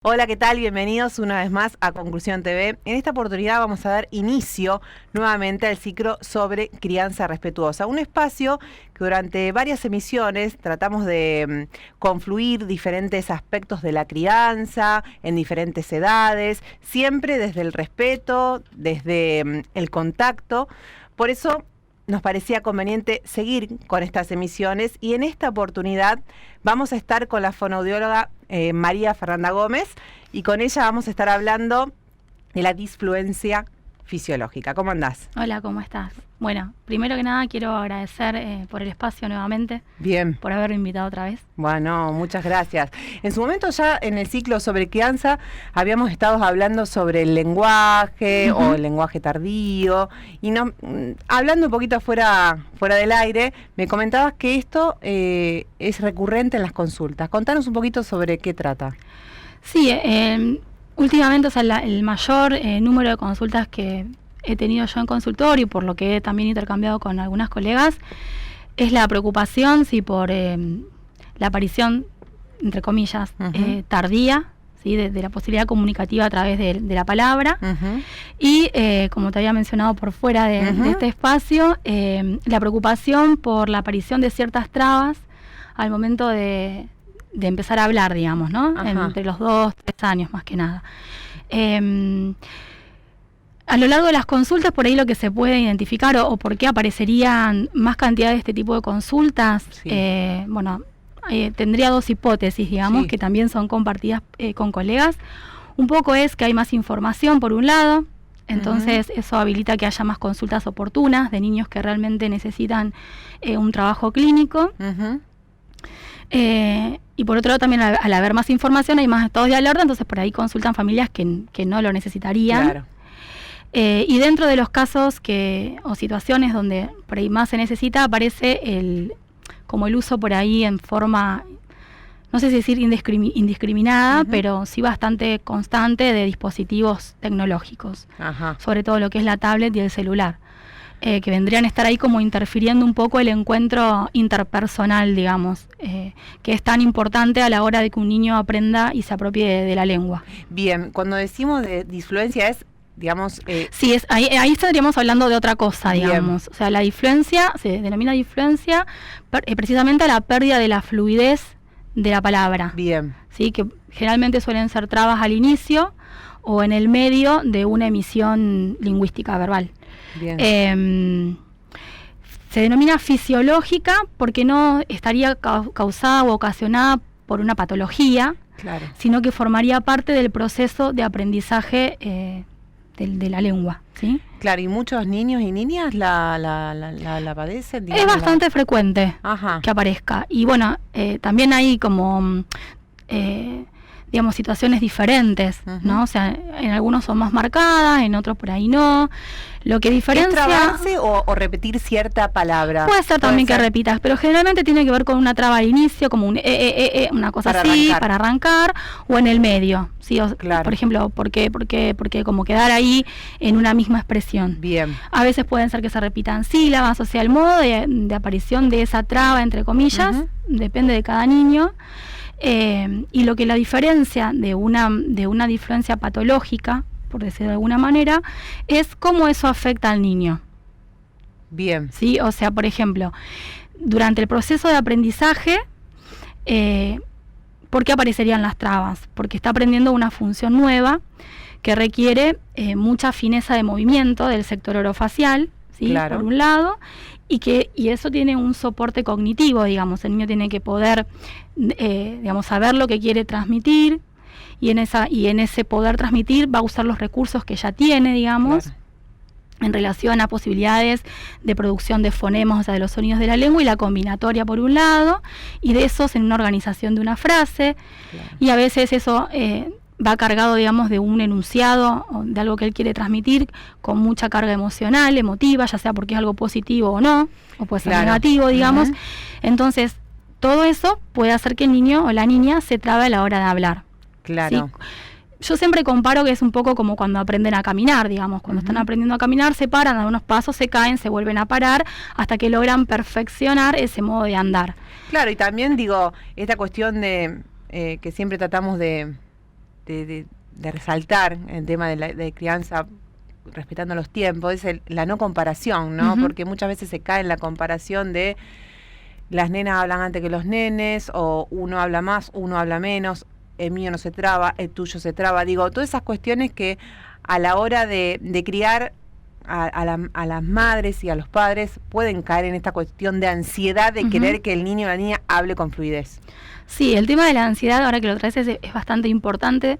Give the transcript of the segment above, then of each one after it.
Hola, ¿qué tal? Bienvenidos una vez más a Conclusión TV. En esta oportunidad vamos a dar inicio nuevamente al ciclo sobre crianza respetuosa, un espacio que durante varias emisiones tratamos de confluir diferentes aspectos de la crianza en diferentes edades, siempre desde el respeto, desde el contacto. Por eso nos parecía conveniente seguir con estas emisiones y en esta oportunidad vamos a estar con la fonoaudióloga María Fernanda Gómez y con ella vamos a estar hablando de la disfluencia fisiológica. ¿Cómo andás? Hola, ¿cómo estás? Bueno, primero que nada quiero agradecer por el espacio nuevamente. Bien. Por haberme invitado otra vez. Bueno, muchas gracias. En su momento ya en el ciclo sobre crianza habíamos estado hablando sobre el lenguaje o el lenguaje tardío y hablando un poquito fuera del aire, me comentabas que esto es recurrente en las consultas. Contanos un poquito sobre qué trata. Sí, últimamente, el mayor número de consultas que he tenido yo en consultorio, y por lo que he también intercambiado con algunas colegas, es la preocupación por la aparición, entre comillas, tardía, ¿sí? de la posibilidad comunicativa a través de la palabra. Y, como te había mencionado por fuera de este espacio, la preocupación por la aparición de ciertas trabas al momento de empezar a hablar, digamos, ¿no? Entre los 2, 3 años más que nada. A lo largo de las consultas, por ahí lo que se puede identificar o por qué aparecerían más cantidad de este tipo de consultas, tendría dos hipótesis, digamos, que también son compartidas con colegas. Un poco es que hay más información, por un lado, entonces eso habilita que haya más consultas oportunas de niños que realmente necesitan un trabajo clínico. Y por otro lado también al haber más información hay más estados de alerta, entonces por ahí consultan familias que no lo necesitarían. Claro. Y dentro de los casos o situaciones donde por ahí más se necesita, aparece como el uso por ahí en forma, no sé si decir indiscriminada, pero sí bastante constante de dispositivos tecnológicos, sobre todo lo que es la tablet y el celular, que vendrían a estar ahí como interfiriendo un poco el encuentro interpersonal, digamos, que es tan importante a la hora de que un niño aprenda y se apropie de la lengua. Bien, cuando decimos de disfluencia es, digamos... Sí, ahí estaríamos hablando de otra cosa, digamos. O sea, la disfluencia, se denomina disfluencia precisamente a la pérdida de la fluidez de la palabra. Bien. ¿Sí? Que generalmente suelen ser trabas al inicio o en el medio de una emisión lingüística verbal. Bien. Se denomina fisiológica porque no estaría causada o ocasionada por una patología, sino que formaría parte del proceso de aprendizaje de la lengua, ¿sí? Claro, ¿y muchos niños y niñas la padecen? Es bastante frecuente que aparezca. Y bueno, también hay como, digamos, situaciones diferentes, ¿no? O sea, en algunos son más marcadas, en otros por ahí no. Lo que diferencia... ¿Es trabarse o repetir cierta palabra? Puede ser también que repitas, pero generalmente tiene que ver con una traba al inicio, como una cosa así, para arrancar, o en el medio, ¿sí? Por ejemplo, porque como quedar ahí en una misma expresión. Bien. A veces pueden ser que se repitan sílabas, o sea, el modo de aparición de esa traba, entre comillas, depende de cada niño. Y lo que la diferencia de una disfluencia patológica, por decirlo de alguna manera, es cómo eso afecta al niño. Bien. ¿Sí? O sea, por ejemplo, durante el proceso de aprendizaje, ¿por qué aparecerían las trabas? Porque está aprendiendo una función nueva que requiere mucha fineza de movimiento del sector orofacial, ¿sí? Por un lado, y eso tiene un soporte cognitivo, digamos. El niño tiene que poder, digamos, saber lo que quiere transmitir, y en ese poder transmitir va a usar los recursos que ya tiene, digamos, en relación a posibilidades de producción de fonemas, o sea, de los sonidos de la lengua, y la combinatoria por un lado, y de esos en una organización de una frase, y a veces eso va cargado, digamos, de un enunciado, o de algo que él quiere transmitir, con mucha carga emocional, emotiva, ya sea porque es algo positivo o no, o puede ser negativo, digamos. Entonces, todo eso puede hacer que el niño o la niña se trabe a la hora de hablar. Claro. ¿Sí? Yo siempre comparo que es un poco como cuando aprenden a caminar, digamos. Cuando están aprendiendo a caminar, se paran, dan unos pasos, se caen, se vuelven a parar, hasta que logran perfeccionar ese modo de andar. Claro, y también digo, esta cuestión de que siempre tratamos de de resaltar el tema de crianza respetando los tiempos es la no comparación, ¿no? Porque muchas veces se cae en la comparación de las nenas hablan antes que los nenes, o uno habla más, uno habla menos, el mío no se traba, el tuyo se traba. Digo, todas esas cuestiones que a la hora de criar a las madres y a los padres pueden caer en esta cuestión de ansiedad de querer que el niño o la niña hable con fluidez. Sí, el tema de la ansiedad, ahora que lo traes, es bastante importante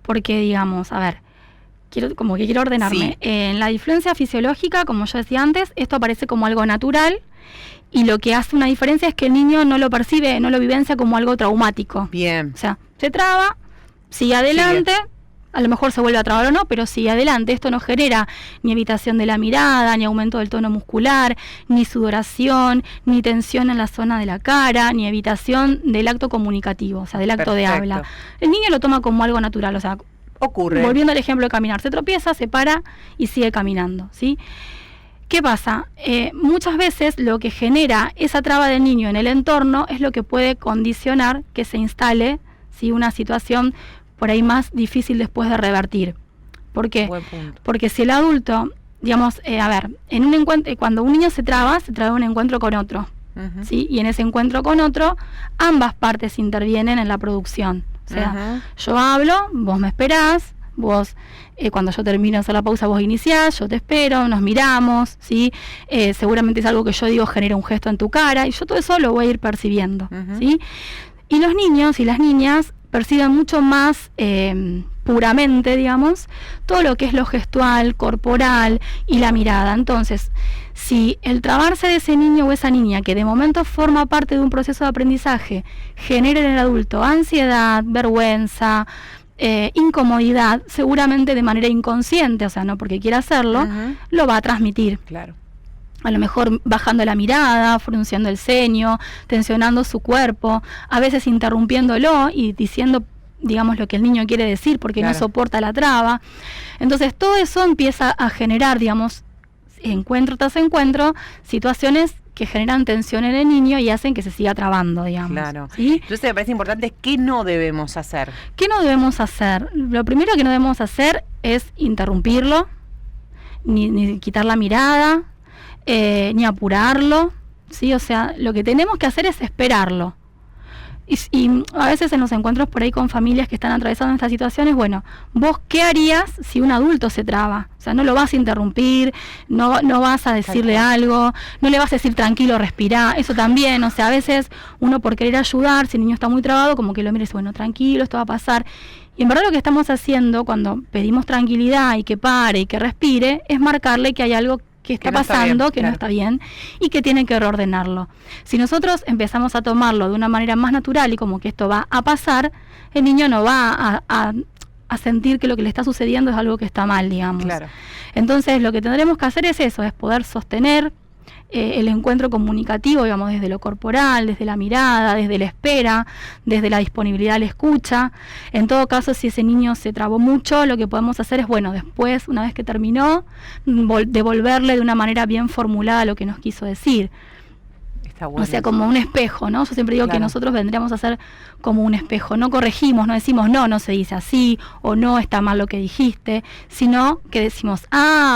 porque, digamos, a ver, quiero ordenarme. Sí. En la diferencia fisiológica, como yo decía antes, esto aparece como algo natural y lo que hace una diferencia es que el niño no lo percibe, no lo vivencia como algo traumático. Bien. O sea, se traba, sigue adelante, a lo mejor se vuelve a trabar o no, pero sigue adelante. Esto no genera ni evitación de la mirada, ni aumento del tono muscular, ni sudoración, ni tensión en la zona de la cara, ni evitación del acto comunicativo, o sea, del acto de habla. El niño lo toma como algo natural, o sea, ocurre. Volviendo al ejemplo de caminar, se tropieza, se para y sigue caminando, ¿sí? ¿Qué pasa? Muchas veces lo que genera esa traba del niño en el entorno es lo que puede condicionar que se instale, ¿sí?, una situación por ahí más difícil después de revertir. ¿Por qué? Buen punto. Porque si el adulto, digamos, a ver, en un encuentro, cuando un niño se traba en un encuentro con otro, ¿sí? Y en ese encuentro con otro, ambas partes intervienen en la producción. O sea, yo hablo, vos me esperás, vos, cuando yo termino de hacer la pausa, vos iniciás, yo te espero, nos miramos, ¿sí? Seguramente es algo que yo digo, genera un gesto en tu cara, y yo todo eso lo voy a ir percibiendo, ¿sí? Y los niños y las niñas perciben mucho más puramente, digamos, todo lo que es lo gestual, corporal y la mirada. Entonces, si el trabarse de ese niño o esa niña, que de momento forma parte de un proceso de aprendizaje, genera en el adulto ansiedad, vergüenza, incomodidad, seguramente de manera inconsciente, o sea, no porque quiera hacerlo, lo va a transmitir. Claro. A lo mejor bajando la mirada, frunciendo el ceño, tensionando su cuerpo, a veces interrumpiéndolo y diciendo, digamos, lo que el niño quiere decir porque no soporta la traba. Entonces todo eso empieza a generar, digamos, encuentro tras encuentro, situaciones que generan tensión en el niño y hacen que se siga trabando, digamos. Claro. ¿Sí? Entonces me parece importante, ¿qué no debemos hacer? ¿Qué no debemos hacer? Lo primero que no debemos hacer es interrumpirlo, ni quitar la mirada, ni apurarlo, ¿sí? O sea, lo que tenemos que hacer es esperarlo. Y a veces en los encuentros por ahí con familias que están atravesando estas situaciones, bueno, ¿vos qué harías si un adulto se traba? O sea, no lo vas a interrumpir, no vas a decirle algo, no le vas a decir tranquilo, respirá, eso también. O sea, a veces uno por querer ayudar, si el niño está muy trabado, como que lo mira y dice, bueno, tranquilo, esto va a pasar. Y en verdad lo que estamos haciendo cuando pedimos tranquilidad y que pare y que respire, es marcarle que hay algo que está pasando, que no está bien, y que tiene que reordenarlo. Si nosotros empezamos a tomarlo de una manera más natural y como que esto va a pasar, el niño no va a sentir que lo que le está sucediendo es algo que está mal, digamos. Claro. Entonces lo que tendremos que hacer es eso, es poder sostener el encuentro comunicativo, digamos, desde lo corporal, desde la mirada, desde la espera, desde la disponibilidad a la escucha. En todo caso, si ese niño se trabó mucho, lo que podemos hacer es, bueno, después, una vez que terminó, devolverle de una manera bien formulada lo que nos quiso decir. Está bueno. O sea, como un espejo, ¿no? Yo siempre digo que nosotros vendríamos a ser como un espejo. No corregimos, no decimos, no se dice así, o no, está mal lo que dijiste, sino que decimos,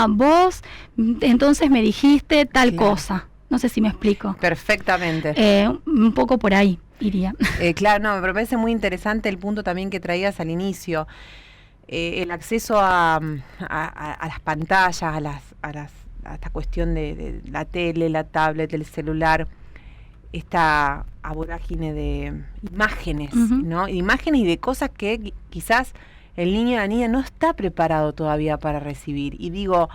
vos entonces me dijiste tal cosa. No sé si me explico. Perfectamente. Un poco por ahí iría. Claro, no, me parece muy interesante el punto también que traías al inicio. El acceso a las pantallas, a esta cuestión de la tele, la tablet, el celular, esta vorágine de imágenes, ¿no? Imágenes y de cosas que quizás el niño o la niña no está preparado todavía para recibir. Y digo,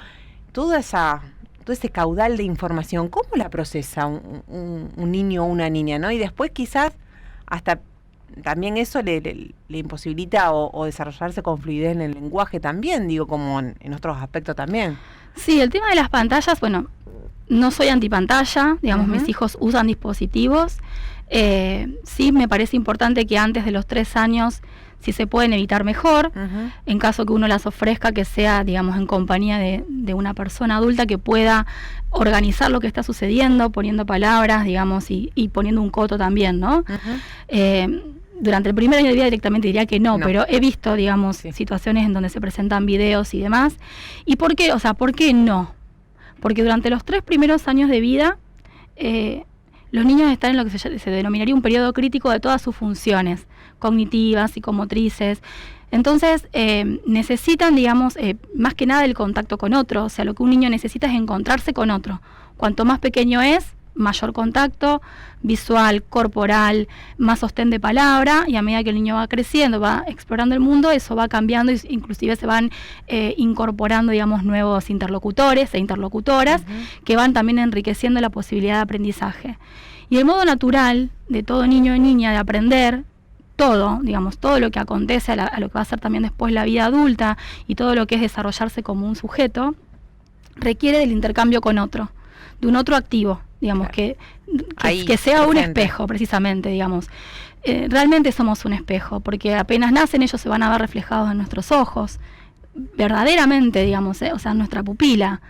todo ese caudal de información, ¿cómo la procesa un niño o una niña, ¿no? Y después quizás hasta también eso le imposibilita o desarrollarse con fluidez en el lenguaje también, digo, como en otros aspectos también. Sí, el tema de las pantallas, bueno, no soy antipantalla, digamos, mis hijos usan dispositivos. Sí, me parece importante que antes de los 3 años, si se pueden evitar mejor, en caso que uno las ofrezca, que sea, digamos, en compañía de una persona adulta que pueda organizar lo que está sucediendo, poniendo palabras, digamos, y poniendo un coto también, ¿no? durante el primer año de vida directamente diría que no, pero he visto, digamos, situaciones en donde se presentan videos y demás. ¿Y por qué? O sea, ¿por qué no? Porque durante los 3 primeros años de vida, los niños están en lo que se denominaría un periodo crítico de todas sus funciones cognitivas, psicomotrices. Entonces, necesitan, digamos, más que nada el contacto con otro. O sea, lo que un niño necesita es encontrarse con otro. Cuanto más pequeño es, mayor contacto visual, corporal, más sostén de palabra, y a medida que el niño va creciendo, va explorando el mundo, eso va cambiando, y inclusive se van incorporando, digamos, nuevos interlocutores e interlocutoras que van también enriqueciendo la posibilidad de aprendizaje. Y el modo natural de todo niño y niña de aprender todo, digamos, todo lo que acontece a lo que va a ser también después la vida adulta y todo lo que es desarrollarse como un sujeto, requiere del intercambio con otro, de un otro activo, digamos, que sea un espejo, precisamente, digamos. Realmente somos un espejo, porque apenas nacen ellos se van a ver reflejados en nuestros ojos, verdaderamente, digamos, o sea, nuestra pupila.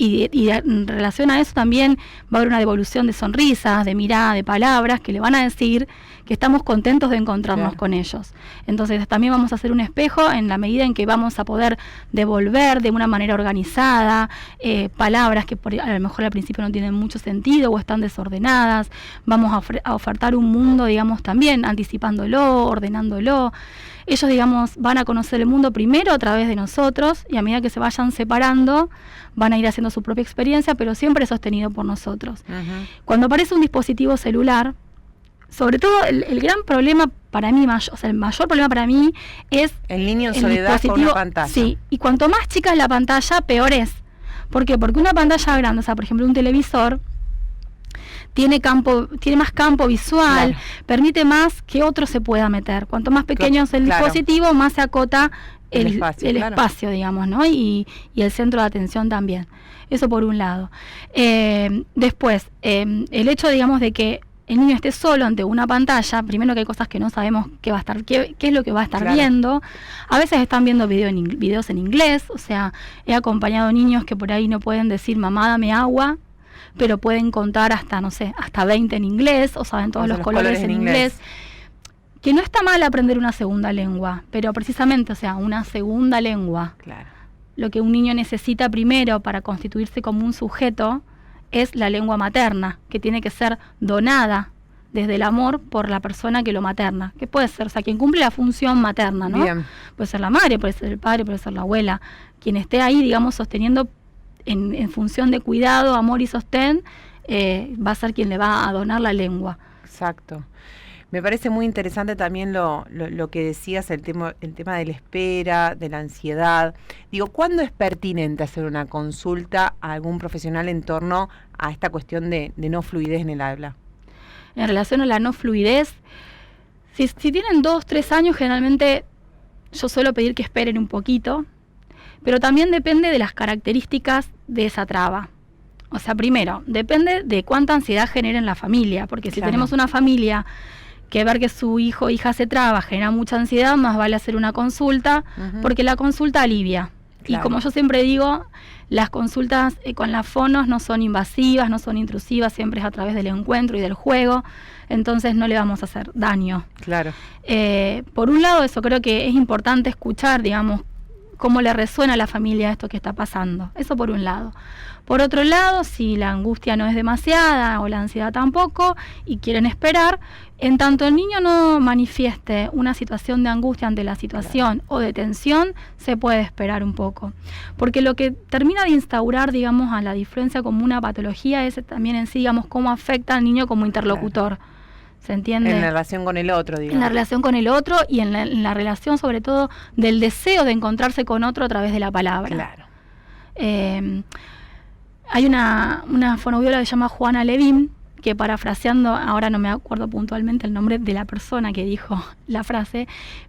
Y en relación a eso también va a haber una devolución de sonrisas, de mirada, de palabras que le van a decir que estamos contentos de encontrarnos con ellos. Entonces también vamos a hacer un espejo en la medida en que vamos a poder devolver de una manera organizada palabras que a lo mejor al principio no tienen mucho sentido o están desordenadas. Vamos a ofertar un mundo, digamos, también anticipándolo, ordenándolo. Ellos, digamos, van a conocer el mundo primero a través de nosotros, y a medida que se vayan separando van a ir haciendo su propia experiencia, pero siempre sostenido por nosotros. Cuando aparece un dispositivo celular, sobre todo el gran problema para mí, o sea, el mayor problema para mí es el niño en soledad con una pantalla. Sí, y cuanto más chica es la pantalla, peor es. ¿Por qué? Porque una pantalla grande, o sea, por ejemplo, un televisor, tiene más campo visual, permite más que otro se pueda meter. Cuanto más pequeño es el dispositivo, más se acota el espacio, digamos, ¿no? Y el centro de atención también. Eso por un lado. Después, el hecho, digamos, de que el niño esté solo ante una pantalla, primero que hay cosas que no sabemos qué es lo que va a estar viendo. A veces están viendo videos en inglés, o sea, he acompañado niños que por ahí no pueden decir mamá, dame agua, pero pueden contar hasta, no sé, hasta 20 en inglés, o saben todos los colores en inglés. Que no está mal aprender una segunda lengua, pero precisamente, o sea, una segunda lengua. Claro. Lo que un niño necesita primero para constituirse como un sujeto es la lengua materna, que tiene que ser donada desde el amor por la persona que lo materna, que puede ser, o sea, quien cumple la función materna, ¿no? Bien. Puede ser la madre, puede ser el padre, puede ser la abuela, quien esté ahí, digamos, sosteniendo en función de cuidado, amor y sostén, va a ser quien le va a donar la lengua. Exacto. Me parece muy interesante también lo que decías, el tema de la espera, de la ansiedad. Digo, ¿cuándo es pertinente hacer una consulta a algún profesional en torno a esta cuestión de no fluidez en el habla? En relación a la no fluidez, si tienen 2, 3 años, generalmente yo suelo pedir que esperen un poquito, pero también depende de las características de esa traba. O sea, primero, depende de cuánta ansiedad genera en la familia, porque si tenemos una familia que ver que su hijo o hija se traba genera mucha ansiedad, más vale hacer una consulta, porque la consulta alivia. Claro. Y como yo siempre digo, las consultas con las fonos no son invasivas, no son intrusivas, siempre es a través del encuentro y del juego, entonces no le vamos a hacer daño. Claro. Por un lado, eso creo que es importante escuchar, digamos, cómo le resuena a la familia esto que está pasando. Eso por un lado. Por otro lado, si la angustia no es demasiada o la ansiedad tampoco y quieren esperar, en tanto el niño no manifieste una situación de angustia ante la situación o de tensión, se puede esperar un poco. Porque lo que termina de instaurar, digamos, a la diferencia como una patología es también en sí, digamos, cómo afecta al niño como interlocutor. Claro. ¿Se entiende? En la relación con el otro, digamos. En la relación con el otro y en la relación, sobre todo, del deseo de encontrarse con otro a través de la palabra. Claro. Hay una fonoaudióloga que se llama Juana Levin, que parafraseando, ahora no me acuerdo puntualmente el nombre de la persona que dijo la frase,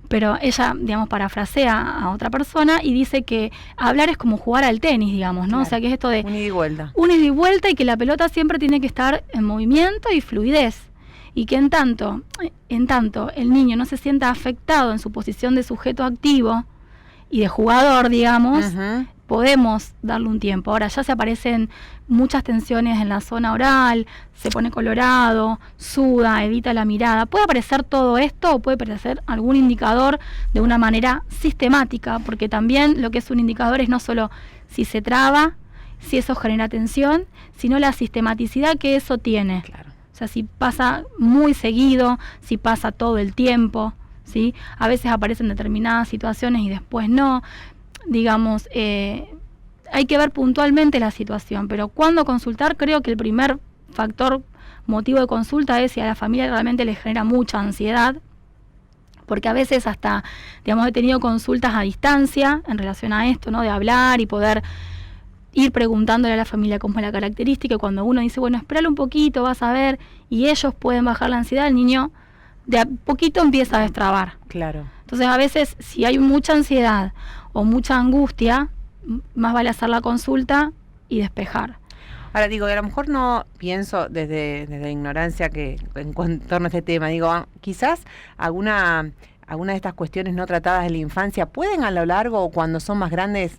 pero ella, digamos, parafrasea a otra persona y dice que hablar es como jugar al tenis, digamos, ¿no? Claro. O sea, que es esto de un ida y vuelta. Un ida y vuelta, y que la pelota siempre tiene que estar en movimiento y fluidez. Y que en tanto el niño no se sienta afectado en su posición de sujeto activo y de jugador, digamos, podemos darle un tiempo. Ahora ya se aparecen muchas tensiones en la zona oral, se pone colorado, suda, evita la mirada. Puede aparecer todo esto o puede aparecer algún indicador de una manera sistemática, porque también lo que es un indicador es no solo si se traba, si eso genera tensión, sino la sistematicidad que eso tiene. Claro. O sea, si pasa muy seguido, si pasa todo el tiempo, ¿sí? A veces aparecen determinadas situaciones y después no. Digamos, hay que ver puntualmente la situación, pero cuando consultar, creo que el primer factor, motivo de consulta es si a la familia realmente le genera mucha ansiedad, porque a veces hasta, digamos, he tenido consultas a distancia en relación a esto, ¿no? De hablar y poder ir preguntándole a la familia cómo es la característica, y cuando uno dice, bueno, espéralo un poquito, vas a ver, y ellos pueden bajar la ansiedad, el niño de a poquito empieza a destrabar. Claro. Entonces, a veces, si hay mucha ansiedad o mucha angustia, más vale hacer la consulta y despejar. Ahora digo, a lo mejor no pienso desde la ignorancia que en torno a este tema, digo, quizás alguna de estas cuestiones no tratadas de la infancia pueden a lo largo o cuando son más grandes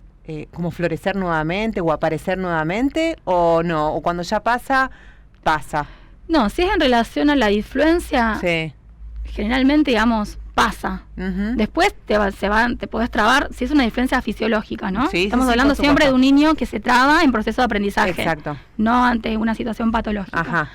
como florecer nuevamente o aparecer nuevamente, o no, o cuando ya pasa. No, si es en relación a la disfluencia, sí, generalmente, digamos, pasa. Uh-huh. Después te podés trabar, si es una diferencia fisiológica, ¿no? Sí, Estamos sí, hablando siempre de un niño que se traba en proceso de aprendizaje. Exacto. No ante una situación patológica. Ajá.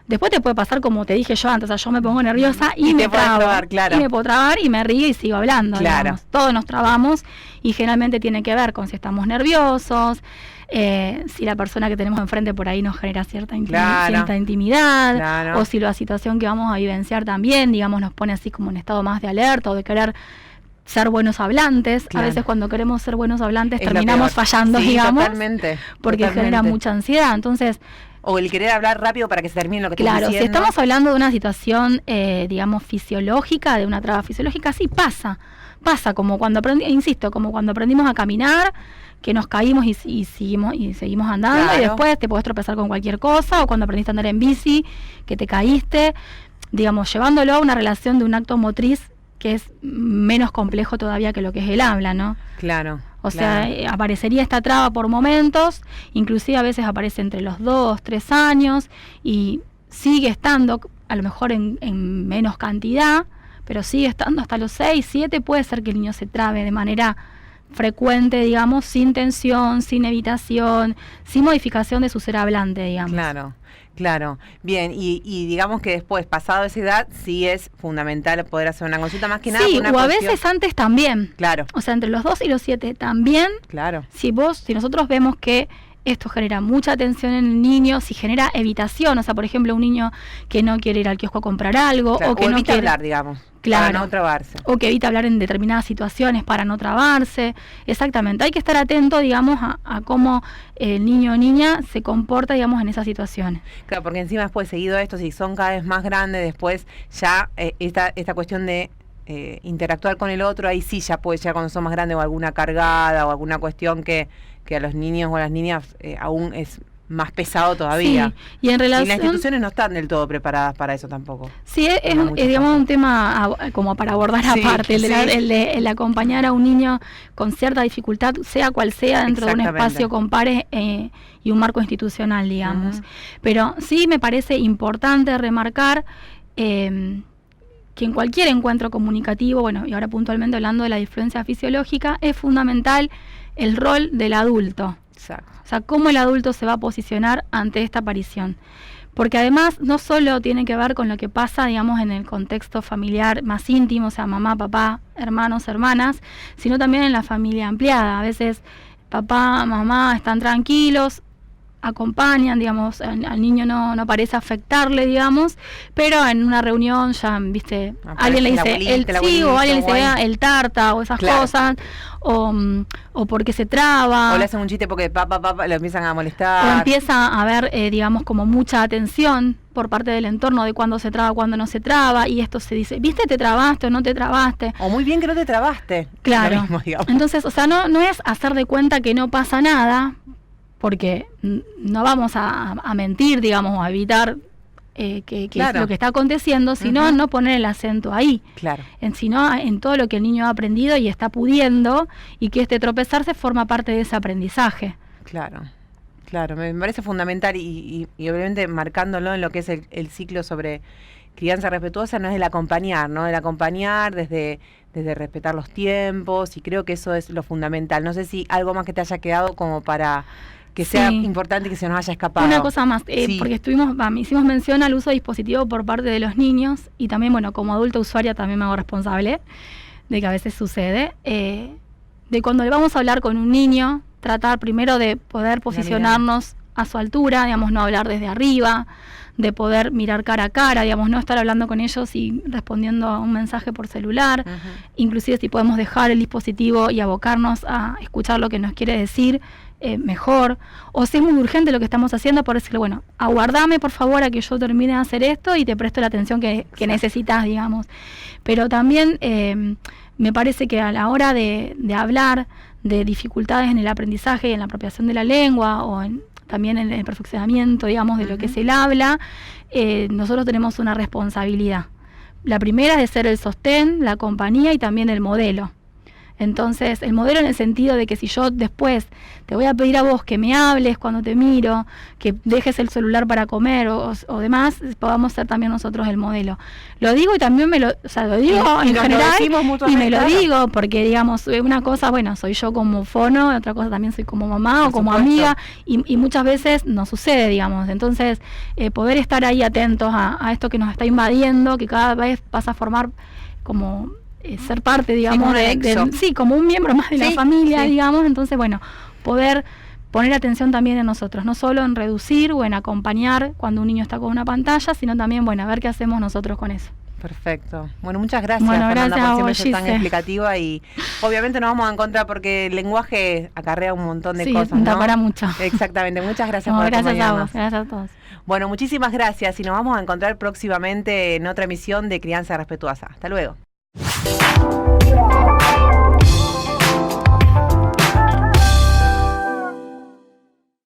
Después te puede pasar como te dije yo antes, o sea, yo me pongo nerviosa y me trabo. Trabar, claro. Y me puedo trabar y me río y sigo hablando. Claro. Digamos. Todos nos trabamos y generalmente tiene que ver con si estamos nerviosos, si la persona que tenemos enfrente por ahí nos genera cierta intimidad, claro. O si la situación que vamos a vivenciar también, digamos, nos pone así como en estado más de alerta o de querer ser buenos hablantes. Claro. A veces cuando queremos ser buenos hablantes terminamos fallando, sí, digamos, porque genera mucha ansiedad. Entonces, o el querer hablar rápido para que se termine lo que estás diciendo. Claro, si estamos hablando de una situación, digamos, fisiológica, de una traba fisiológica, sí pasa. Pasa como cuando como cuando aprendimos a caminar, que nos caímos y seguimos andando, claro. Y después te podés tropezar con cualquier cosa, o cuando aprendiste a andar en bici, que te caíste, digamos, llevándolo a una relación de un acto motriz que es menos complejo todavía que lo que es el habla, ¿no? Claro. O sea, aparecería esta traba por momentos, inclusive a veces aparece entre los 2, 3 años y sigue estando, a lo mejor en menos cantidad, pero sigue estando hasta los 6, 7, puede ser que el niño se trabe de manera frecuente, digamos, sin tensión, sin evitación, sin modificación de su ser hablante, digamos. Claro. Bien, y digamos que después, pasado esa edad, sí es fundamental poder hacer una consulta más que nada. Sí, o a veces antes también. Claro. O sea, entre los 2 y los 7 también. Claro. Si nosotros vemos que esto genera mucha tensión en el niño, si genera evitación, o sea, por ejemplo, un niño que no quiere ir al kiosco a comprar algo, claro, o que o no evita quiere hablar, digamos, claro, para no trabarse. O que evita hablar en determinadas situaciones para no trabarse. Exactamente, hay que estar atento, digamos, a cómo el niño o niña se comporta, digamos, en esas situaciones. Claro, porque encima después, seguido esto, si son cada vez más grandes, después ya esta cuestión de interactuar con el otro, ahí sí ya puede llegar cuando son más grandes, o alguna cargada, o alguna cuestión que a los niños o a las niñas aún es más pesado todavía. Sí, y en relación, las instituciones no están del todo preparadas para eso tampoco. Sí, es digamos, un tema como para abordar aparte, el acompañar a un niño con cierta dificultad, sea cual sea, dentro de un espacio con pares y un marco institucional, digamos. Uh-huh. Pero sí me parece importante remarcar que en cualquier encuentro comunicativo, bueno, y ahora puntualmente hablando de la disfluencia fisiológica, es fundamental el rol del adulto. Exacto. O sea, cómo el adulto se va a posicionar ante esta aparición. Porque además no solo tiene que ver con lo que pasa, digamos, en el contexto familiar más íntimo, o sea, mamá, papá, hermanos, hermanas, sino también en la familia ampliada. A veces papá, mamá están tranquilos, acompañan, digamos, al niño no parece afectarle, digamos, pero en una reunión ya, viste, alguien le dice o alguien le dice el tarta o esas cosas, o porque se traba, o le hacen un chiste porque papá lo empiezan a molestar, o empieza a haber, digamos, como mucha atención por parte del entorno de cuándo se traba, cuándo no se traba, y esto se dice, ¿viste, te trabaste o no te trabaste? O muy bien que no te trabaste. Claro. Mismo, entonces, o sea, no es hacer de cuenta que no pasa nada, porque no vamos a mentir, digamos, o a evitar que claro. es lo que está aconteciendo, sino no poner el acento ahí, claro. sino en todo lo que el niño ha aprendido y está pudiendo, y que este tropezarse forma parte de ese aprendizaje. Claro. Claro, me parece fundamental y obviamente marcándolo en lo que es el ciclo sobre crianza respetuosa, no es el acompañar, ¿no? El acompañar desde respetar los tiempos, y creo que eso es lo fundamental. No sé si algo más que te haya quedado como para que sea importante y que se nos haya escapado. Una cosa más, porque hicimos mención al uso de dispositivos por parte de los niños, y también, bueno, como adulta usuaria también me hago responsable de que a veces sucede, de cuando le vamos a hablar con un niño, tratar primero de poder posicionarnos a su altura, digamos, no hablar desde arriba, de poder mirar cara a cara, digamos, no estar hablando con ellos y respondiendo a un mensaje por celular, inclusive si podemos dejar el dispositivo y abocarnos a escuchar lo que nos quiere decir, mejor, o si es muy urgente lo que estamos haciendo, por decirle, bueno, aguardame por favor a que yo termine de hacer esto y te presto la atención que necesitas, digamos. Pero también me parece que a la hora de hablar de dificultades en el aprendizaje y en la apropiación de la lengua, o también en el perfeccionamiento, digamos, de lo que es el habla, nosotros tenemos una responsabilidad. La primera es de ser el sostén, la compañía y también el modelo. Entonces, el modelo en el sentido de que si yo después te voy a pedir a vos que me hables cuando te miro, que dejes el celular para comer o demás, podamos ser también nosotros el modelo. Lo digo y también lo digo en general y me lo digo porque, digamos, una cosa, bueno, soy yo como fono, otra cosa también soy como mamá o como amiga y muchas veces no sucede, digamos. Entonces, poder estar ahí atentos a esto que nos está invadiendo, que cada vez pasa a formar como... ser parte, digamos, como un miembro más de la familia, digamos. Entonces, bueno, poder poner atención también en nosotros, no solo en reducir o en acompañar cuando un niño está con una pantalla, sino también, bueno, a ver qué hacemos nosotros con eso. Perfecto. Bueno, muchas gracias, Fernanda, por siempre ser tan explicativa, y obviamente nos vamos a encontrar porque el lenguaje acarrea un montón de cosas, da para mucho. Exactamente. Muchas gracias por acompañarnos. Gracias a vos, gracias a todos. Bueno, muchísimas gracias y nos vamos a encontrar próximamente en otra emisión de Crianza Respetuosa. Hasta luego.